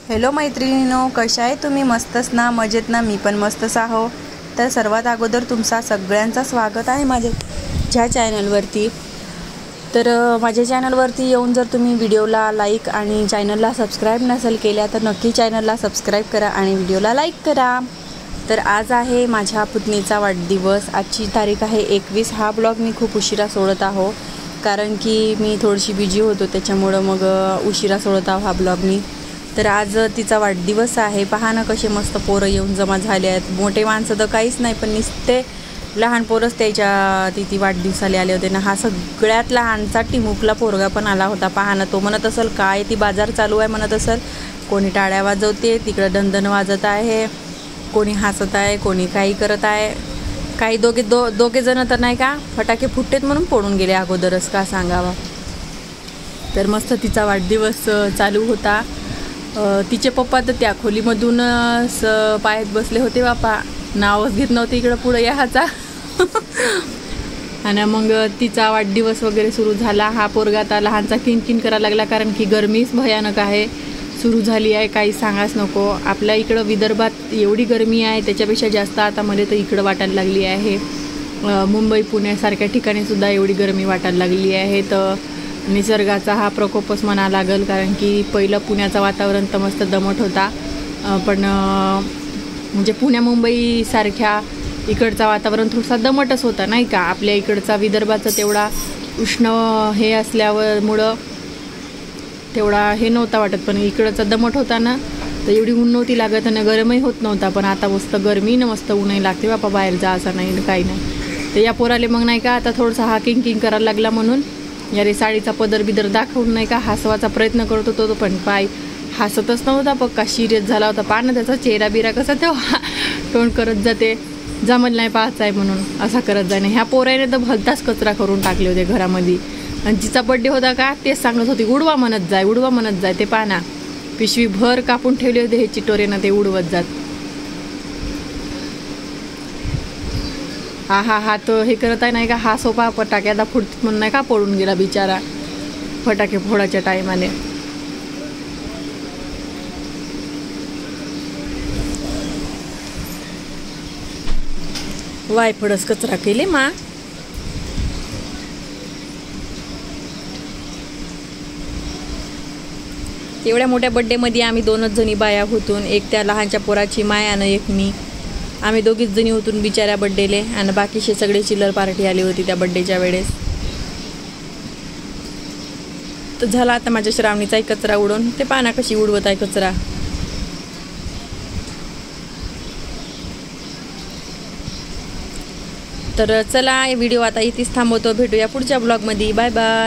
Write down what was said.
Hello मैत्रिणींनो, कशा आहे तुम्ही? मस्तच ना? मजेत ना? मी पण मस्तच आहो. तर सर्वात अगोदर तुमचा सगळ्यांचा स्वागत आहे माझ्या चॅनलवरती. तर माझ्या चॅनलवरती येऊन जर तुम्ही व्हिडिओला लाईक आणि चॅनलला सबस्क्राईब नसेल केल्या तर नक्की चॅनलला सबस्क्राईब करा आणि व्हिडिओला लाईक करा. तर आज आहे माझ्या पुतणीचा वाढदिवस. आजची तारीख आहे 21. हा ब्लॉग मी खूप उशिरा सोडत आहो कारण की मी थोडीशी बिजी होतो, त्याच्यामुळं मग उशिरा सोडत आहो हा ब्लॉग मी. तर आज तिचा वाढदिवस आहे. पहा ना कसे मस्त पोरं येऊन जमा झाले आहेत. मोठे माणसं तर काहीच नाही, पण नुसते लहान पोरंच त्याच्या ती वाढदिवसाला आले होते ना. हा सगळ्यात लहानचा टिमुकला पोरगा पण आला होता. पहा ना, तो म्हणत असेल काय ती बाजार चालू आहे म्हणत असेल. कोणी टाळ्या वाजवते, तिकडं दणदण वाजत आहे, कोणी हसत आहे, कोणी काही करत आहे. काही दोघे जण तर नाही का फटाके फुटतेत म्हणून पडून गेले अगोदरच, का सांगावा. तर मस्त तिचा वाढदिवस चालू होता. तिचे पप्पा तर त्या खोलीमधून पायात बसले होते. बापा नावच घेत नव्हते इकडं पुढं याचा. आणि मग तिचा वाढदिवस वगैरे सुरू झाला. हा पोरगा आता लहानचा किनकिन करायला लागला कारण की गरमीच भयानक आहे, सुरू झाली आहे, काही सांगाच नको. आपल्या इकडं विदर्भात एवढी गरमी आहे, त्याच्यापेक्षा जास्त आता मध्ये तर इकडं वाटायला लागली आहे. मुंबई पुण्यासारख्या ठिकाणी सुद्धा एवढी गरमी वाटायला लागली आहे. तर निसर्गाचा हा प्रकोपच म्हणा लागेल, कारण की पहिलं पुण्याचं वातावरण तर मस्त दमट होता, पण म्हणजे पुण्या मुंबईसारख्या इकडचा वातावरण थोडासा दमटच होता नाही का. आपल्या इकडचा विदर्भाचा तेवढा उष्ण हे असल्यामुळं तेवढा हे नव्हता वाटत, पण इकडचा दमट होता ना, तर एवढी ऊन नव्हती लागत आणि गरमही होत नव्हता. पण आता मस्त गरमी ना, मस्त ऊनही लागते बापा, बाहेर जा असं नाही काही नाही. तर या पोराले मग नाही का आता थोडंसं हा किंग करायला लागला म्हणून यारे साडीचा पदर बिदर दाखवून नाही का हसवाचा प्रयत्न करत होतो. पण पाय हसतच नव्हता, पक्का सिरियस झाला होता. पहा ना त्याचा चेहरा बिरा कसा तेव्हा तोंड करत जाते, जमल नाही पाहायचं आहे म्हणून असा करत जाणे. ह्या पोराने तर भलताच कचरा करून टाकले होते घरामध्ये. आणि जिचा बड्डे होता का तेच सांगत होती उडवा म्हणत जाय, उडवा म्हणत जाय. ते पाना पिशवी भर कापून ठेवले होते हे चिटोरेनं, ते उडवत जात. हा तो हे करत आहे नाही का, हा सोपा फटाक्याला फुटत म्हणून नाही का पडून गेला बिचारा फटाके फोडायच्या टायमाने. वायफडच कचरा केले मा. एवढ्या मोठ्या बड्डेमध्ये आम्ही दोनच जणी बाया होतून, एक त्या लहानच्या पोराची माय आणि एक मी. आम्ही दोघीच जणी होतून बिचाऱ्या बड्डेले, आणि बाकीचे सगळे चिल्लर पार्टी आली होती त्या बड्डेच्या वेळेस. तर झाला आता माझ्या श्रावणीचाही कचरा उडून. ते पाना कशी उडवत आहे कचरा. तर चला व्हिडिओ आता इथेच थांबवतो. भेटूया पुढच्या ब्लॉगमध्ये. Bye bye.